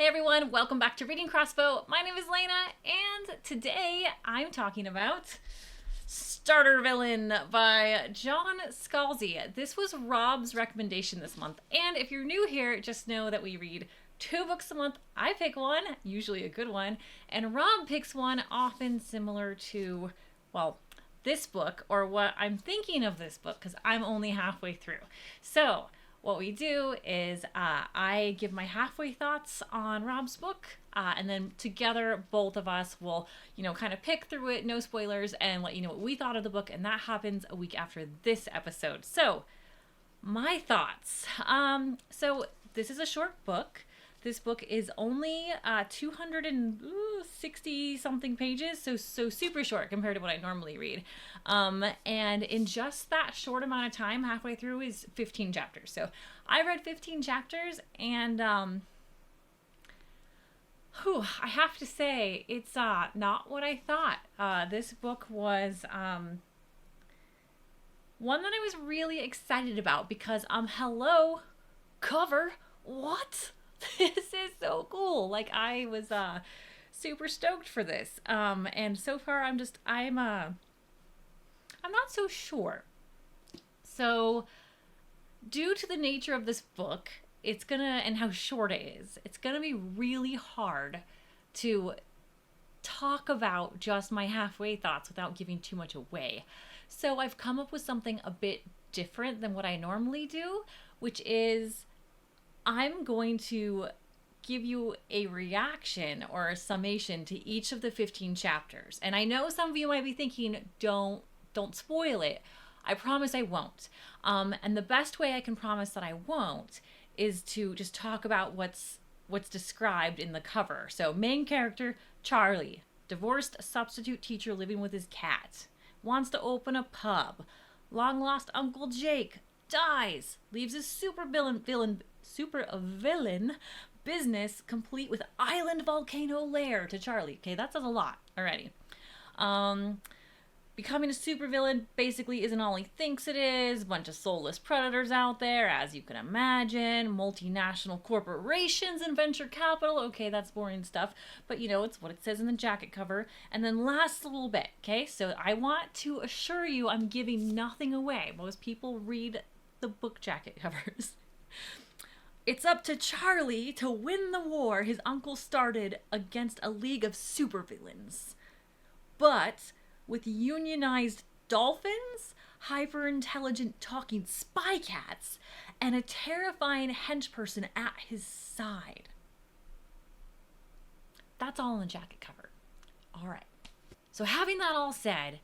Hey everyone, welcome back to Reading Crossbow. My name is Lana, and today I'm talking about Starter Villain by John Scalzi. This was Rob's recommendation this month, and if you're new here, just know that we read 2 books a month. I pick one, usually a good one, and Rob picks one often similar to, well, this book, or what I'm thinking of this book, because I'm only halfway through. So, what we do is I give my halfway thoughts on Rob's book, and then together both of us will, kind of pick through it, no spoilers, and let you know what we thought of the book, and that happens a week after this episode. So, my thoughts. So this is a short book. This book is only 260 something pages, so super short compared to what I normally read. And in just that short amount of time, halfway through is 15 chapters. So I read 15 chapters, and I have to say it's not what I thought. This book was one that I was really excited about because hello, cover, what? This is so cool. Like, I was super stoked for this. And so far I'm not so sure. So due to the nature of this book, and how short it is, it's gonna be really hard to talk about just my halfway thoughts without giving too much away. So I've come up with something a bit different than what I normally do, which is I'm going to give you a reaction or a summation to each of the 15 chapters. And I know some of you might be thinking, don't spoil it. I promise I won't. And the best way I can promise that I won't is to just talk about what's described in the cover. So main character, Charlie, divorced substitute teacher living with his cat, wants to open a pub. Long lost Uncle Jake dies, leaves his super villain business complete with island volcano lair to Charlie. Okay, that says a lot already. Becoming a supervillain basically isn't all he thinks it is. A bunch of soulless predators out there, as you can imagine. Multinational corporations and venture capital. Okay, that's boring stuff. But it's what it says in the jacket cover. And then last a little bit, okay? So I want to assure you I'm giving nothing away. Most people read the book jacket covers. It's up to Charlie to win the war his uncle started against a league of supervillains. But with unionized dolphins, hyper-intelligent talking spy cats, and a terrifying henchperson at his side. That's all in the jacket cover. All right. So having that all said,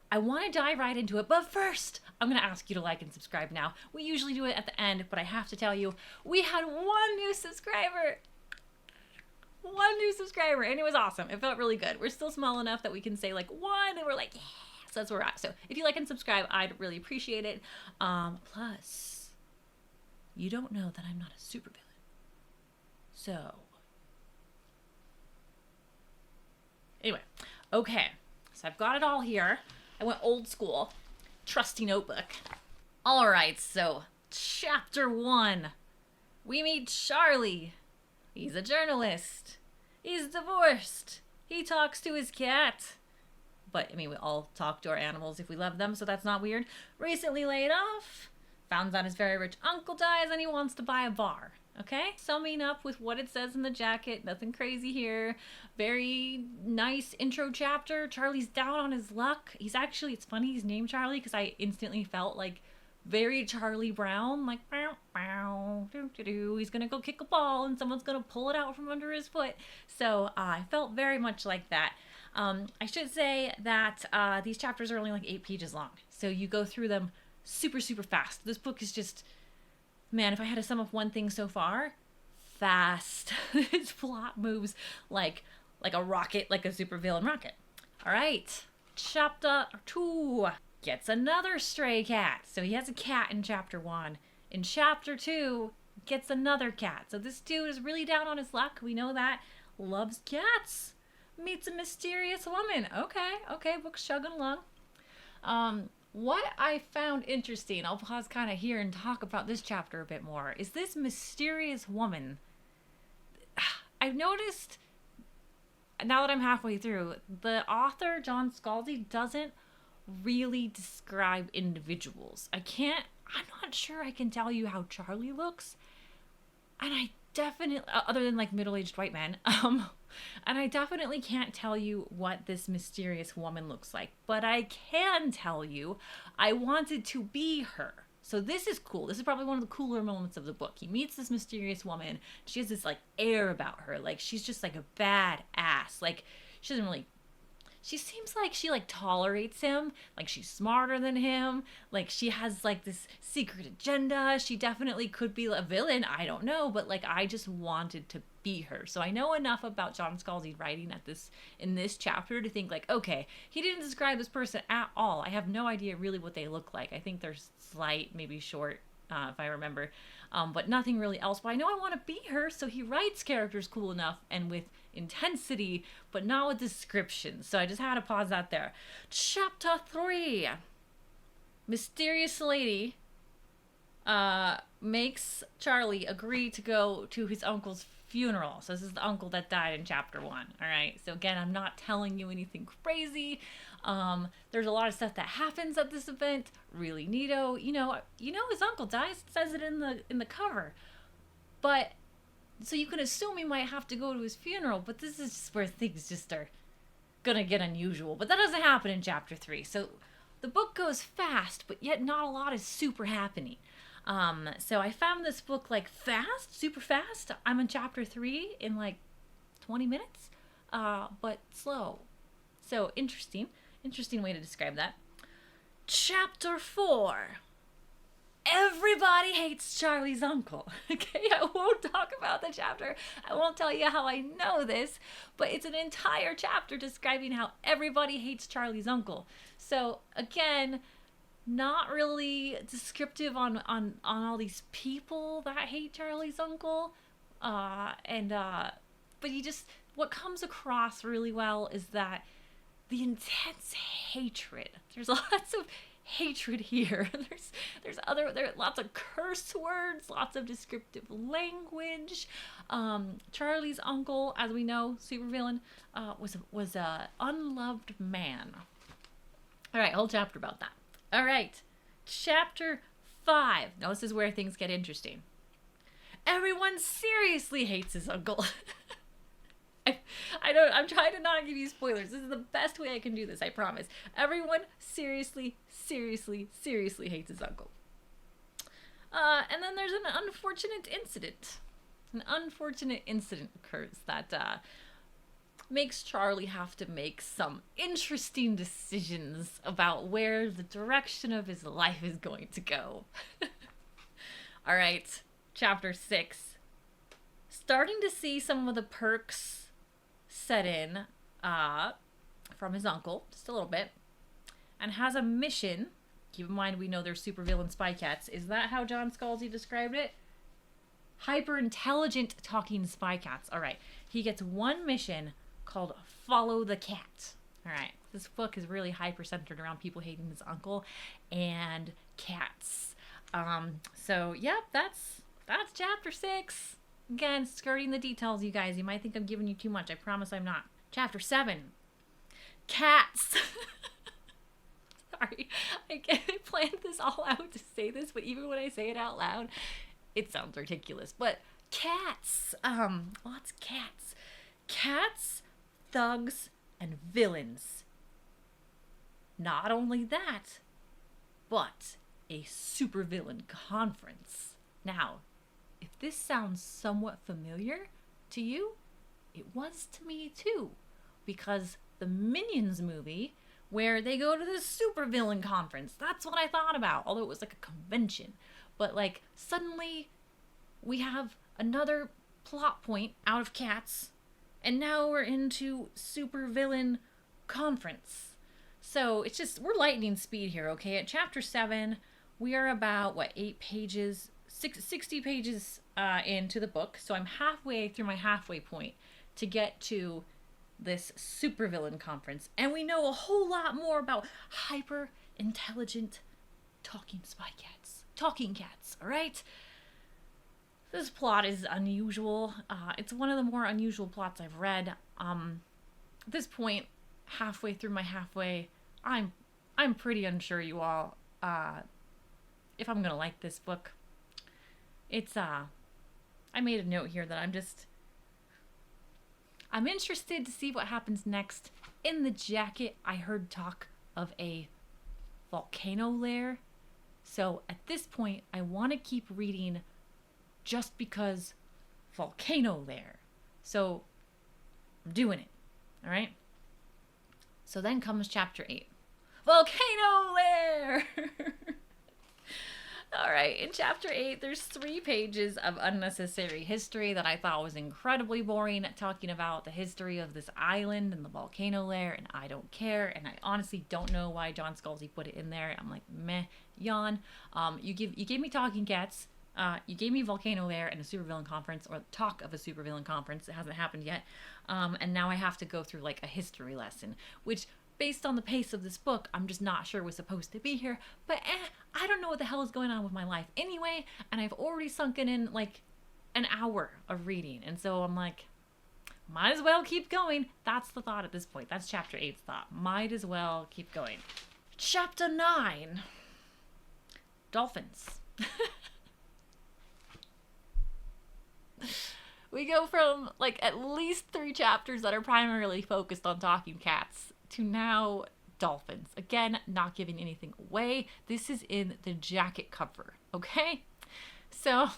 I want to dive right into it, but first, I'm going to ask you to like and subscribe now. We usually do it at the end, but I have to tell you, we had one new subscriber, and it was awesome. It felt really good. We're still small enough that we can say, one, and we're like, yeah, so that's where we're at. So if you like and subscribe, I'd really appreciate it. Plus, you don't know that I'm not a supervillain. So, anyway, okay, so I've got it all here. I went old school, trusty notebook. All right, so chapter 1. We meet Charlie. He's a journalist. He's divorced. He talks to his cat. But, we all talk to our animals if we love them, so that's not weird. Recently laid off. Found out his very rich uncle dies and he wants to buy a bar. Okay? Summing up with what it says in the jacket. Nothing crazy here. Very nice intro chapter. Charlie's down on his luck. It's funny he's named Charlie because I instantly felt like very Charlie Brown. Like, bow, bow, doo, doo, doo. He's going to go kick a ball and someone's going to pull it out from under his foot. So I felt very much like that. I should say that these chapters are only like 8 pages long. So you go through them super, super fast. This book is just... Man, if I had to sum up one thing so far, fast. His plot moves like a rocket, like a supervillain rocket. All right, chapter 2 gets another stray cat. So he has a cat in chapter 1. In chapter 2, gets another cat. So this dude is really down on his luck. We know that. Loves cats. Meets a mysterious woman. Okay, book's chugging along. What I found interesting, I'll pause kind of here and talk about this chapter a bit more, is this mysterious woman. I've noticed, now that I'm halfway through, the author, John Scalzi, doesn't really describe individuals. I'm not sure I can tell you how Charlie looks. And I definitely, other than like middle-aged white men, and I definitely can't tell you what this mysterious woman looks like. But I can tell you, I wanted to be her. So this is cool. This is probably one of the cooler moments of the book. He meets this mysterious woman. She has this like air about her. Like she's just like a bad ass. Like she doesn't really, she seems like she like tolerates him. Like she's smarter than him. Like she has like this secret agenda. She definitely could be a villain. I don't know. But like I just wanted to be her. So I know enough about John Scalzi writing in this chapter to think like, okay, he didn't describe this person at all. I have no idea really what they look like. I think they're slight, maybe short, if I remember, but nothing really else. But I know I want to be her, so he writes characters cool enough and with intensity, but not with description. So I just had to pause that there. Chapter 3. Mysterious lady makes Charlie agree to go to his uncle's funeral. So this is the uncle that died in chapter 1. All right. So again, I'm not telling you anything crazy. There's a lot of stuff that happens at this event. Really neato. You know his uncle dies. It says it in the cover. But so you can assume he might have to go to his funeral. But this is just where things just are gonna get unusual. But that doesn't happen in chapter 3. So the book goes fast, but yet not a lot is super happening. So I found this book like fast, super fast. I'm in chapter 3 in like 20 minutes, but slow. So interesting way to describe that. Chapter 4. Everybody hates Charlie's uncle. Okay, I won't talk about the chapter. I won't tell you how I know this, but it's an entire chapter describing how everybody hates Charlie's uncle. So again, not really descriptive on all these people that hate Charlie's uncle. But what comes across really well is that the intense hatred. There's lots of hatred here. There's lots of curse words, lots of descriptive language. Charlie's uncle, as we know, supervillain, was a unloved man. All right, whole chapter about that. All right, chapter 5. Now this is where things get interesting. Everyone seriously hates his uncle. I'm trying to not give you spoilers. This is the best way I can do this, I promise. Everyone seriously hates his uncle. And then there's an unfortunate incident. An unfortunate incident occurs that makes Charlie have to make some interesting decisions about where the direction of his life is going to go. All right, chapter 6. Starting to see some of the perks set in from his uncle, just a little bit, and has a mission. Keep in mind, we know they're supervillain spy cats. Is that how John Scalzi described it? Hyper-intelligent talking spy cats. All right, he gets one mission called Follow the Cat. All right, this book is really hyper-centered around people hating his uncle and cats. So, yep, that's chapter 6. Again, skirting the details, you guys. You might think I'm giving you too much. I promise I'm not. Chapter 7. Cats. Sorry. I planned this all out to say this, but even when I say it out loud, it sounds ridiculous. But cats. Lots of cats. Cats, thugs, and villains. Not only that, but a supervillain conference. Now, if this sounds somewhat familiar to you, it was to me too. Because the Minions movie, where they go to the supervillain conference, that's what I thought about. Although it was like a convention. But like, suddenly we have another plot point out of Cats, and now we're into supervillain conference. So it's just, we're lightning speed here, okay? At chapter 7, we are about, 8 pages? 60 pages into the book, so I'm halfway through my halfway point to get to this supervillain conference, and we know a whole lot more about hyper-intelligent talking cats, all right? This plot is unusual. It's one of the more unusual plots I've read. At this point, halfway through my halfway, I'm pretty unsure, you all, if I'm gonna like this book. It's I made a note here that I'm interested to see what happens next. In the jacket, I heard talk of a volcano lair. So at this point, I want to keep reading just because volcano lair. So I'm doing it. All right. So then comes chapter 8. Volcano lair! All right, in chapter 8, there's 3 pages of unnecessary history that I thought was incredibly boring, talking about the history of this island and the volcano lair, and I don't care, and I honestly don't know why John Scalzi put it in there. I'm like, meh, yawn. You gave me Talking Cats, you gave me Volcano Lair and a supervillain conference, or talk of a supervillain conference. It hasn't happened yet, and now I have to go through like a history lesson, which, based on the pace of this book, I'm just not sure was supposed to be here. But I don't know what the hell is going on with my life anyway, and I've already sunken in like an hour of reading, and so I'm like, might as well keep going. That's the thought at this point. That's chapter 8's thought. Might as well keep going. Chapter 9. Dolphins. We go from like at least 3 chapters that are primarily focused on talking cats to now dolphins. Again, not giving anything away. This is in the jacket cover, okay? So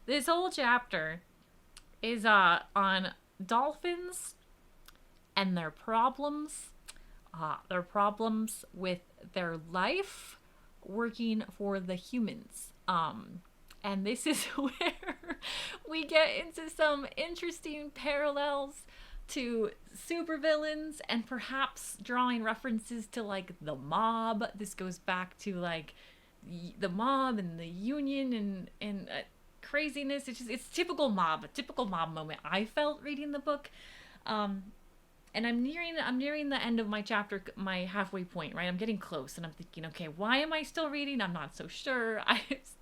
this whole chapter is on dolphins and their problems with their life working for the humans. And this is where we get into some interesting parallels to supervillains and perhaps drawing references to like the mob. This goes back to like the mob and the union and craziness. It's a typical mob moment I felt reading the book. And I'm nearing the end of my chapter, my halfway point, right? I'm getting close, and I'm thinking, okay, why am I still reading? I'm not so sure.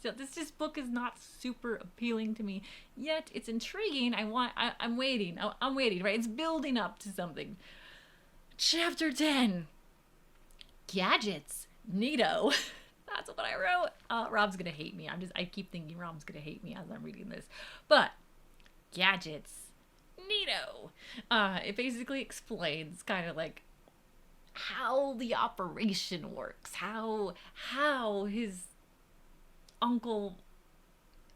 This book is not super appealing to me yet. It's intriguing. I'm waiting. I'm waiting, right? It's building up to something. Chapter 10. Gadgets. Neato. That's what I wrote. Rob's gonna hate me. I keep thinking Rob's gonna hate me as I'm reading this, but gadgets. Neato. It basically explains kind of like how the operation works, how his uncle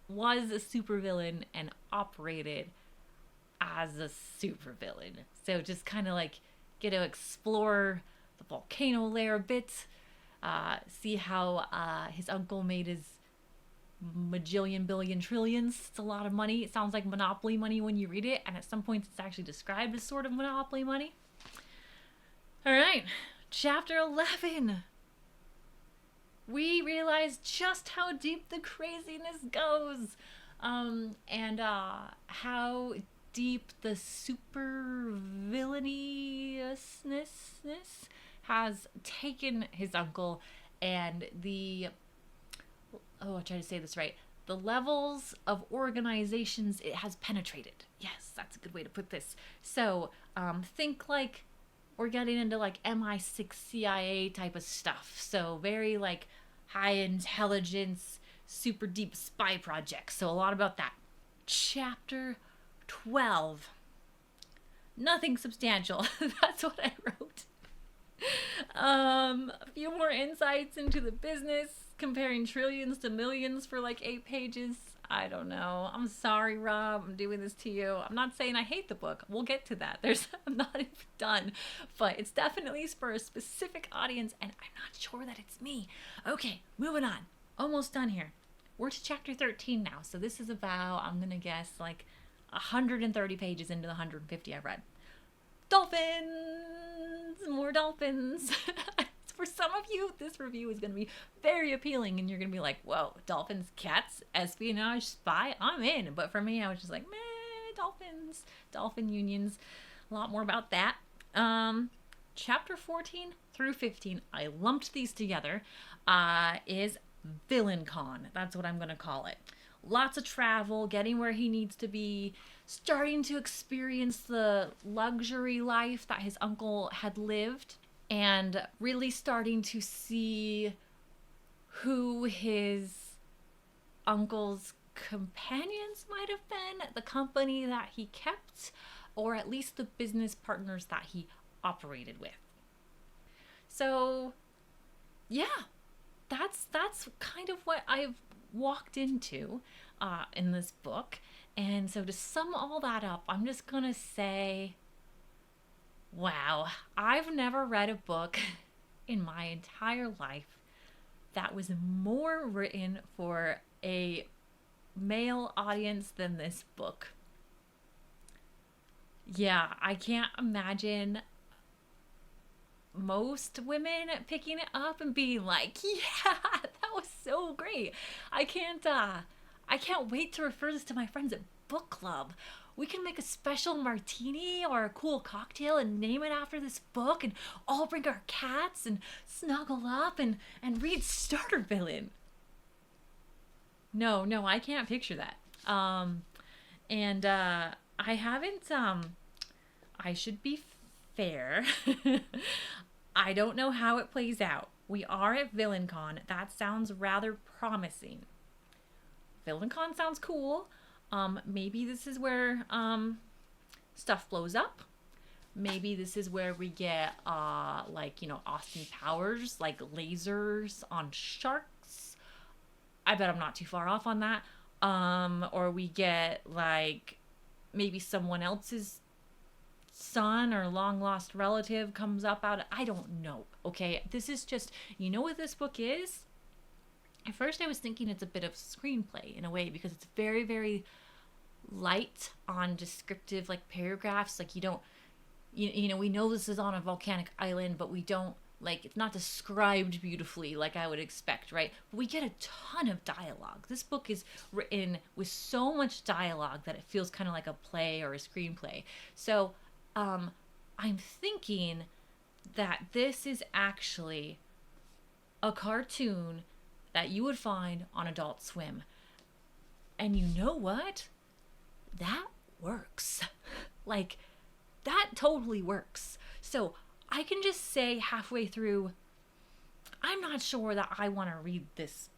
was a supervillain and operated as a supervillain. So just kind of like get to explore the volcano lair a bit, see how his uncle made his majillion billion trillions. It's a lot of money. It sounds like Monopoly money when you read it, and at some points it's actually described as sort of Monopoly money. All right, chapter 11. We realize just how deep the craziness goes, and how deep the super villainousness has taken his uncle, and I try to say this right. The levels of organizations it has penetrated. Yes, that's a good way to put this. So, think like we're getting into like MI6 CIA type of stuff. So very like high intelligence, super deep spy projects. So a lot about that. Chapter 12. Nothing substantial. That's what I wrote. A few more insights into the business, comparing trillions to millions for like 8 pages. I don't know. I'm sorry, Rob. I'm doing this to you. I'm not saying I hate the book. We'll get to that. I'm not even done. But it's definitely for a specific audience, and I'm not sure that it's me. Okay, moving on. Almost done here. We're to chapter 13 now. So this is about, I'm going to guess, like 130 pages into the 150 I've read. Dolphins! More dolphins. For some of you, this review is going to be very appealing, and you're going to be like, whoa, dolphins, cats, espionage, spy, I'm in. But for me, I was just like, meh, dolphins, dolphin unions, a lot more about that. Chapter 14 through 15, I lumped these together, is Villain Con. That's what I'm going to call it. lots of travel, getting where he needs to be, starting to experience the luxury life that his uncle had lived, and really starting to see who his uncle's companions might have been, the company that he kept, or at least the business partners that he operated with. So, yeah, that's kind of what I've walked into in this book. And so to sum all that up, I'm just gonna say, wow, I've never read a book in my entire life that was more written for a male audience than this book. Yeah, I can't imagine most women picking it up and being like, yeah, that was so great. I can't wait to refer this to my friends at book club. We can make a special martini or a cool cocktail and name it after this book, and all bring our cats and snuggle up and read Starter Villain. No, I can't picture that. And I haven't I should be fair. I don't know how it plays out. We are at VillainCon. That sounds rather promising. VillainCon sounds cool. Maybe this is where stuff blows up. Maybe this is where we get Austin Powers, like lasers on sharks. I bet I'm not too far off on that. Or we get like maybe someone else's son or long lost relative comes up out of, I don't know. Okay, this is just, you know what this book is? At first I was thinking it's a bit of screenplay in a way, because it's very, very light on descriptive like paragraphs. Like you don't, you know, we know this is on a volcanic island, but we don't, like, it's not described beautifully like I would expect, right? But we get a ton of dialogue. This book is written with so much dialogue that it feels kind of like a play or a screenplay. So I'm thinking that this is actually a cartoon that you would find on Adult Swim. And you know what? That works. Like, that totally works. So I can just say halfway through, I'm not sure that I want to read this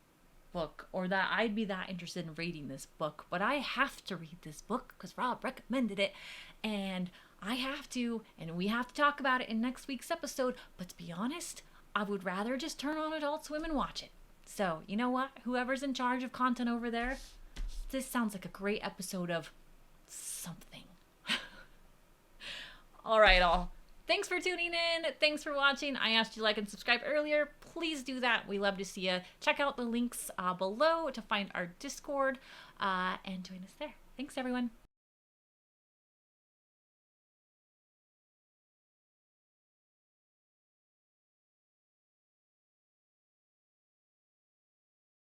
book or that I'd be that interested in reading this book, but I have to read this book because Rob recommended it, and I have to, and we have to talk about it in next week's episode. But to be honest, I would rather just turn on Adult Swim and watch it. So, you know what? Whoever's in charge of content over there, this sounds like a great episode of something. All right, all. Thanks for tuning in. Thanks for watching. I asked you to like and subscribe earlier. Please do that. We love to see you. Check out the links below to find our Discord and join us there. Thanks, everyone.